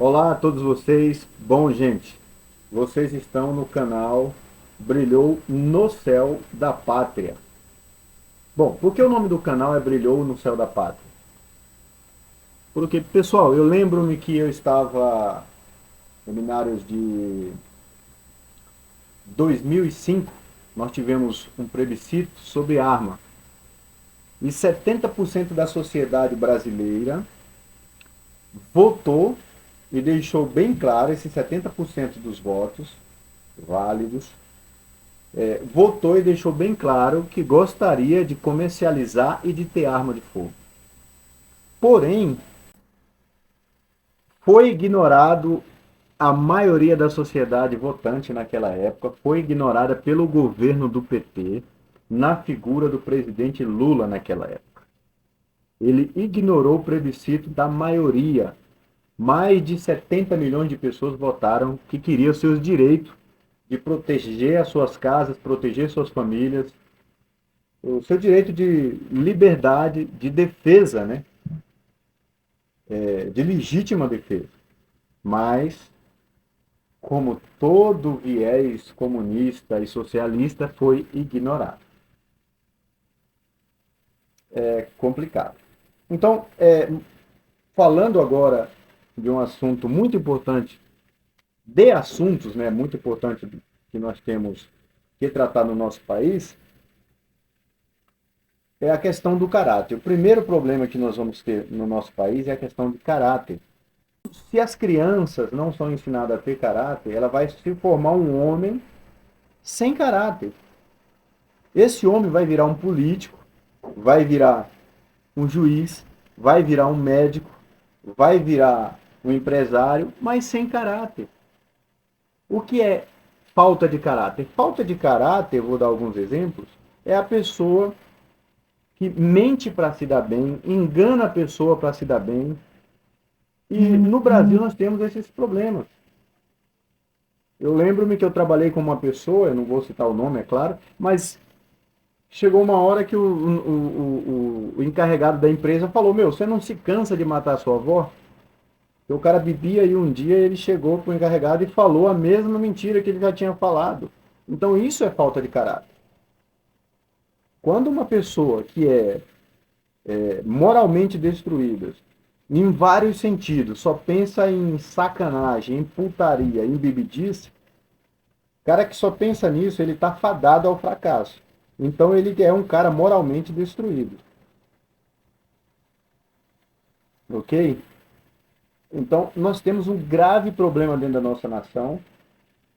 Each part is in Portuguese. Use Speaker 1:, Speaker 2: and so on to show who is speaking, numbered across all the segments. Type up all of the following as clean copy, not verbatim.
Speaker 1: Olá a todos vocês. Bom, gente, vocês estão no canal Brilhou no Céu da Pátria. Bom, por que o nome do canal é Brilhou no Céu da Pátria? Porque, pessoal, eu lembro-me que eu estava em seminários de 2005, nós tivemos um plebiscito sobre arma. E 70% da sociedade brasileira votou e deixou bem claro, esses 70% dos votos válidos, votou e deixou bem claro que gostaria de comercializar e de ter arma de fogo. Porém, foi ignorado a maioria da sociedade votante naquela época, foi ignorada pelo governo do PT, na figura do presidente Lula naquela época. Ele ignorou o plebiscito da maioria. Mais de 70 milhões de pessoas votaram que queriam seus direitos de proteger as suas casas, proteger suas famílias, o seu direito de liberdade, de defesa, né? De legítima defesa. Mas, como todo viés comunista e socialista, foi ignorado. É complicado. Então, falando agora de um assunto muito importante, de assuntos, né, muito importante que nós temos que tratar no nosso país, é a questão do caráter. O primeiro problema que nós vamos ter no nosso país é a questão de caráter. Se as crianças não são ensinadas a ter caráter, ela vai se formar um homem sem caráter. Esse homem vai virar um político, vai virar um juiz, vai virar um médico, vai virar um empresário, mas sem caráter. O que é falta de caráter? Falta de caráter, vou dar alguns exemplos, é a pessoa que mente para se dar bem, engana a pessoa para se dar bem. E no Brasil nós temos esses problemas. Eu lembro-me que eu trabalhei com uma pessoa, eu não vou citar o nome, é claro, mas chegou uma hora que o encarregado da empresa falou: Meu, você não se cansa de matar a sua avó? E o cara bebia e um dia ele chegou para o encarregado e falou a mesma mentira que ele já tinha falado. Então isso é falta de caráter. Quando uma pessoa que é moralmente destruída, em vários sentidos, só pensa em sacanagem, em putaria, em bebidice, cara que só pensa nisso, ele está fadado ao fracasso. Então ele é um cara moralmente destruído. Ok? Então nós temos um grave problema dentro da nossa nação,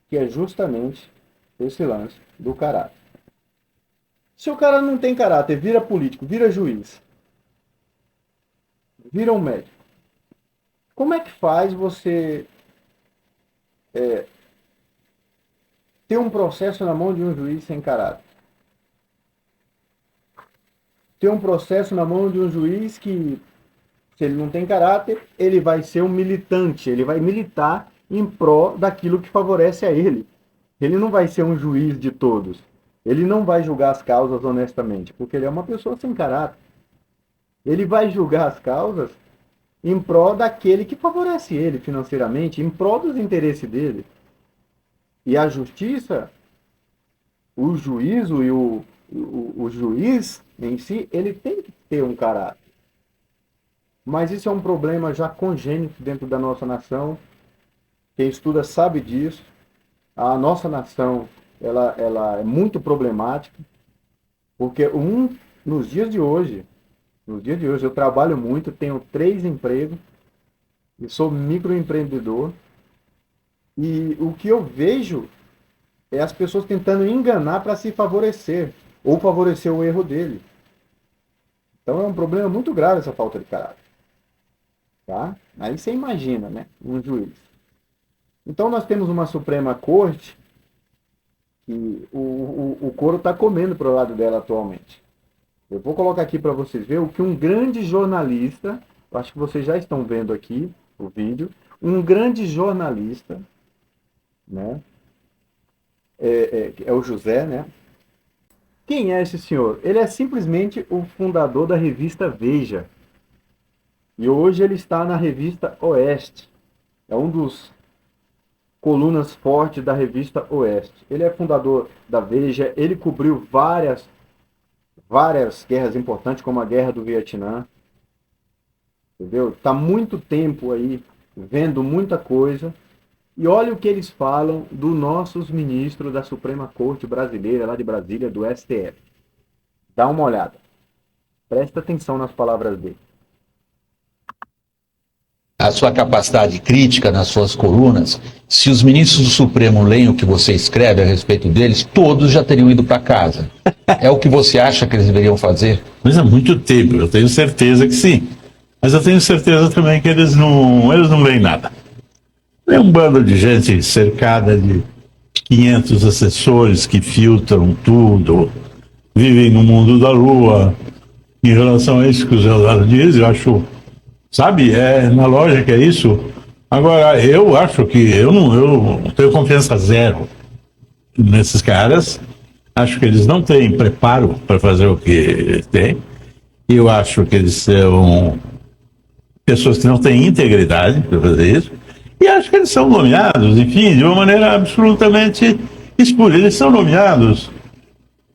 Speaker 1: que é justamente esse lance do caráter. Se o cara não tem caráter, vira político, vira juiz, vira um médico, como é que faz você ter um processo na mão de um juiz sem caráter? Ter um processo na mão de um juiz que, se ele não tem caráter, ele vai ser um militante, ele vai militar em pró daquilo que favorece a ele. Ele não vai ser um juiz de todos. Ele não vai julgar as causas honestamente, porque ele é uma pessoa sem caráter. Ele vai julgar as causas em prol daquele que favorece ele financeiramente, em prol dos interesses dele. E a justiça, o juízo e o juiz em si, ele tem que ter um caráter. Mas isso é um problema já congênito dentro da nossa nação. Quem estuda sabe disso. A nossa nação ela é muito problemática, porque nos dias de hoje eu trabalho muito, tenho 3 empregos e sou microempreendedor. E o que eu vejo é as pessoas tentando enganar para se favorecer ou favorecer o erro dele. Então é um problema muito grave essa falta de caráter, tá? Aí você imagina, né, um juiz. Então nós temos uma Suprema Corte que o couro está comendo para o lado dela atualmente. Eu vou colocar aqui para vocês verem o que um grande jornalista, eu acho que vocês já estão vendo aqui o vídeo, um grande jornalista, né, é o José, né? Quem é esse senhor? Ele é simplesmente o fundador da revista Veja. E hoje ele está na revista Oeste. é um dos colunas fortes da revista Oeste. Ele é fundador da Veja, ele cobriu várias guerras importantes, como a Guerra do Vietnã, entendeu? Está muito tempo aí vendo muita coisa. E olha o que eles falam dos nossos ministros da Suprema Corte Brasileira, lá de Brasília, do STF. Dá uma olhada. Presta atenção nas palavras dele.
Speaker 2: A sua capacidade crítica nas suas colunas, se os ministros do Supremo leem o que você escreve a respeito deles, todos já teriam ido para casa. É o que você acha que eles deveriam fazer?
Speaker 3: Mas há muito tempo, eu tenho certeza que sim. Mas eu tenho certeza também que eles não leem nada. É um bando de gente cercada de 500 assessores que filtram tudo, vivem no mundo da lua. Em relação a isso que o Zé Eduardo diz, eu acho, sabe, na lógica é isso. Agora, eu acho que eu tenho confiança zero nesses caras. Acho que eles não têm preparo para fazer o que têm. Eu acho que eles são pessoas que não têm integridade para fazer isso. E acho que eles são nomeados, enfim, de uma maneira absolutamente espúria. Eles são nomeados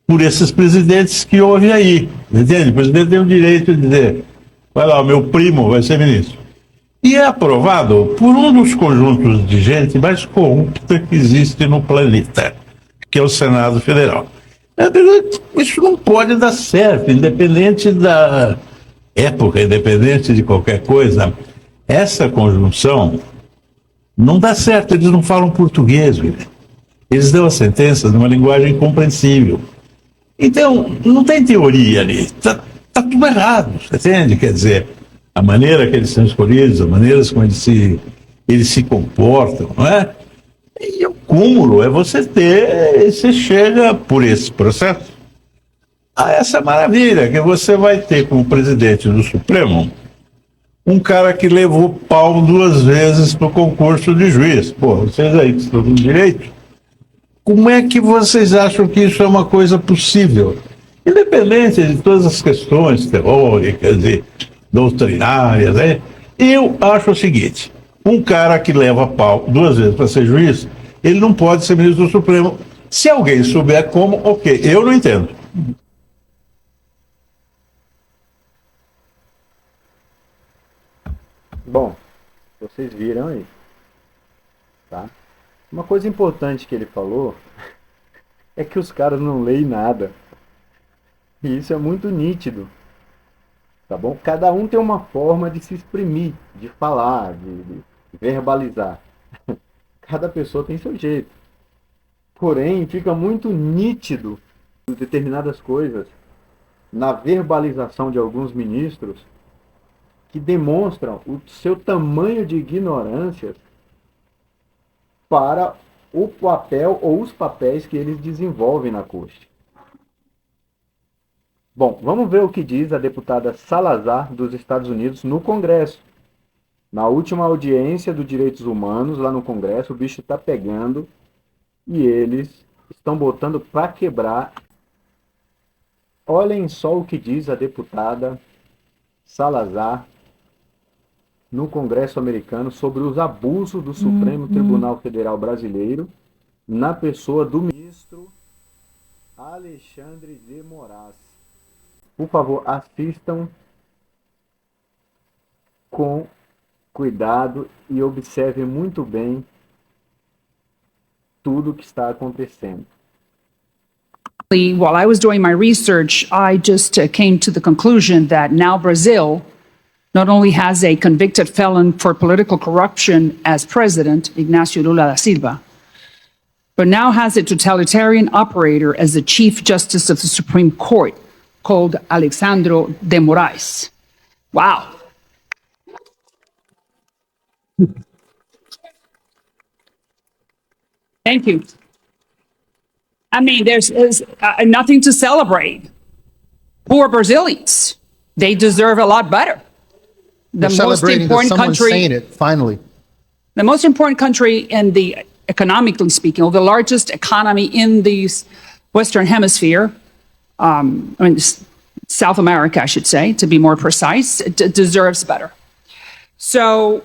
Speaker 3: por esses presidentes que houve aí, entende? O presidente tem o direito de dizer, vai lá, o meu primo vai ser ministro. E é aprovado por um dos conjuntos de gente mais corrupta que existe no planeta, que é o Senado Federal. Isso não pode dar certo, independente da época, independente de qualquer coisa. Essa conjunção não dá certo, eles não falam português, eles dão as sentenças numa linguagem compreensível. Então, não tem teoria ali, tá tudo errado, você entende? Quer dizer, a maneira que eles são escolhidos, a maneira como eles se comportam, não é? E o cúmulo é você chega por esse processo a essa maravilha que você vai ter como presidente do Supremo um cara que levou pau 2 vezes no concurso de juiz. Pô, vocês aí que estão no direito, como é que vocês acham que isso é uma coisa possível? Independente de todas as questões teóricas e doutrinárias, né? Eu acho o seguinte, um cara que leva pau 2 vezes para ser juiz, ele não pode ser ministro do Supremo. Se alguém souber como, ok, eu não entendo.
Speaker 1: Bom, vocês viram aí, tá? Uma coisa importante que ele falou é que os caras não leem nada. E isso é muito nítido, tá bom? Cada um tem uma forma de se exprimir, de falar, de verbalizar. Cada pessoa tem seu jeito. Porém, fica muito nítido determinadas coisas na verbalização de alguns ministros que demonstram o seu tamanho de ignorância para o papel ou os papéis que eles desenvolvem na corte. Bom, vamos ver o que diz a deputada Salazar dos Estados Unidos no Congresso. Na última audiência dos direitos humanos lá no Congresso, o bicho está pegando e eles estão botando para quebrar. Olhem só o que diz a deputada Salazar no Congresso americano sobre os abusos do Supremo Tribunal Federal Brasileiro na pessoa do ministro Alexandre de Moraes. Por favor, assistam com cuidado e observem muito bem tudo o que está acontecendo.
Speaker 4: While I was doing my research, I just came to the conclusion that now Brazil not only has a convicted felon for political corruption as president, Ignacio Lula da Silva, but now has a totalitarian operator as the Chief Justice of the Supreme Court called Alexandre de Moraes. Wow. Thank you. I mean, there's nothing to celebrate. Poor Brazilians. They deserve a lot better. The most important country,
Speaker 5: saying it, finally.
Speaker 4: The most important country in the, economically speaking, or the largest economy in the Western Hemisphere, I mean, South America, I should say, to be more precise, deserves better. So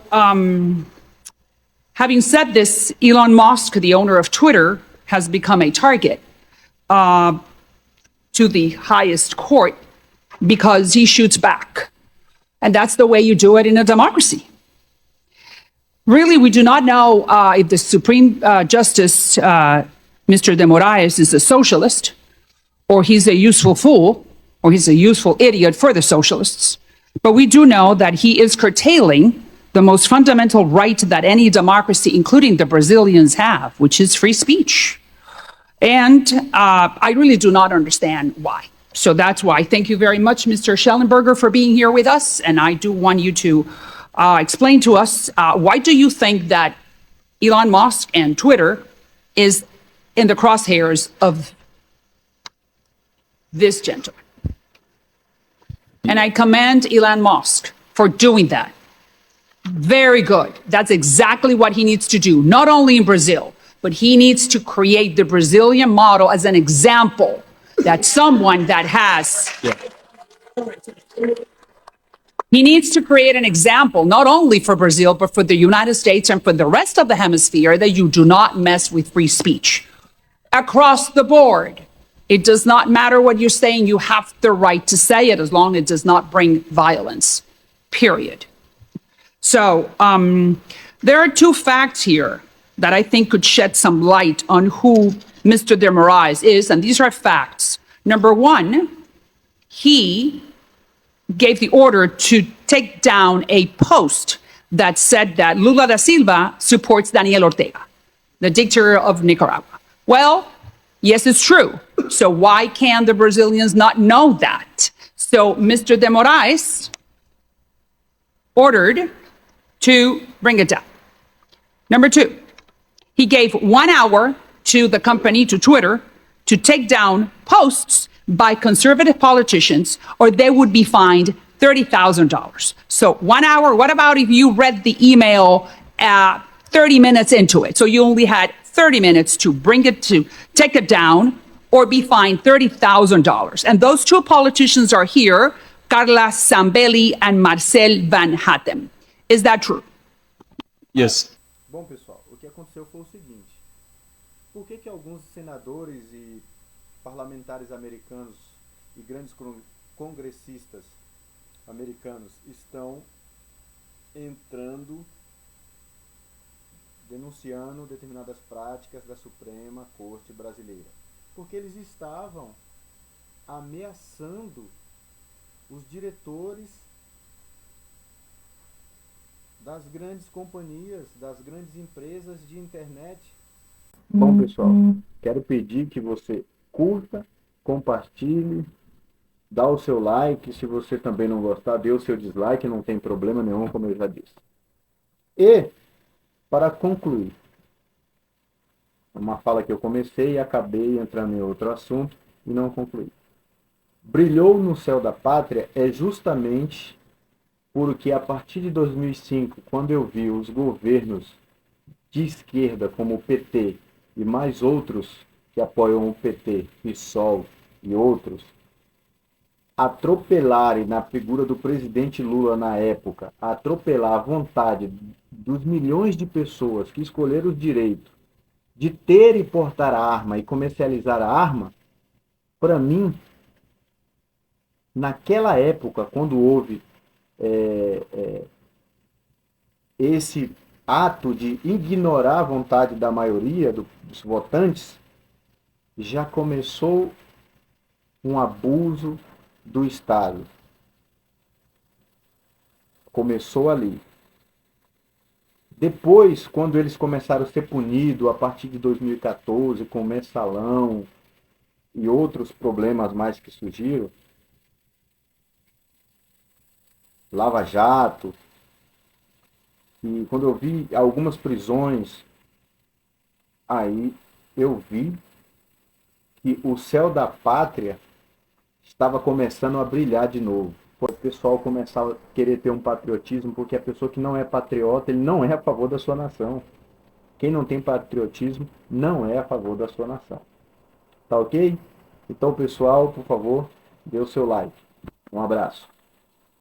Speaker 4: Having said this, Elon Musk, the owner of Twitter, has become a target to the highest court because he shoots back. And that's the way you do it in a democracy. Really, we do not know if the Supreme Justice, Mr. de Moraes, is a socialist, or he's a useful fool, or he's a useful idiot for the socialists. But we do know that he is curtailing the most fundamental right that any democracy, including the Brazilians, have, which is free speech. And I really do not understand why. So that's why. Thank you very much, Mr. Schellenberger, for being here with us. And I do want you to explain to us, why do you think that Elon Musk and Twitter is in the crosshairs of this gentleman? And I commend Elon Musk for doing that. Very good. That's exactly what he needs to do, not only in Brazil, but he needs to create the Brazilian model as an example that someone that has... He needs to create an example, not only for Brazil, but for the United States and for the rest of the hemisphere, that you do not mess with free speech. Across the board, it does not matter what you're saying. You have the right to say it as long as it does not bring violence, period. So there are two facts here that I think could shed some light on who Mr. de Moraes is, and these are facts. Number one, he gave the order to take down a post that said that Lula da Silva supports Daniel Ortega, the dictator of Nicaragua. Well, yes, it's true. So why can the Brazilians not know that? So Mr. de Moraes ordered to bring it down. Number two, he gave 1 hour to the company, to Twitter, to take down posts by conservative politicians, or they would be fined $30,000. So 1 hour, what about if you read the email 30 minutes into it? So you only had 30 minutes to bring it, to take it down, or be fined $30,000. And those two politicians are here, Carla Zambelli and Marcel Van Hatten. Is that true?
Speaker 5: Yes.
Speaker 1: Bom, pessoal, o que aconteceu foi o seguinte. Por que alguns senadores e parlamentares americanos e grandes congressistas americanos estão entrando, denunciando determinadas práticas da Suprema Corte Brasileira? Porque eles estavam ameaçando os diretores das grandes companhias, das grandes empresas de internet. Bom, pessoal, quero pedir que você curta, compartilhe, dá o seu like. Se você também não gostar, dê o seu dislike, não tem problema nenhum, como eu já disse. E, para concluir, uma fala que eu comecei e acabei entrando em outro assunto e não concluí. Brilhou no céu da pátria é justamente porque a partir de 2005, quando eu vi os governos de esquerda, como o PT e mais outros que apoiam o PT, PSOL e outros, atropelarem na figura do presidente Lula na época, atropelar a vontade dos milhões de pessoas que escolheram o direito de ter e portar a arma e comercializar a arma, para mim, naquela época, quando houve esse ato de ignorar a vontade da maioria dos votantes, já começou um abuso do Estado. Começou ali. Depois, quando eles começaram a ser punidos, a partir de 2014, com o mensalão e outros problemas mais que surgiram, Lava Jato, e quando eu vi algumas prisões, aí eu vi que o céu da pátria estava começando a brilhar de novo. O pessoal começava a querer ter um patriotismo, porque a pessoa que não é patriota, ele não é a favor da sua nação. Quem não tem patriotismo não é a favor da sua nação. Tá ok? Então, pessoal, por favor, dê o seu like. Um abraço.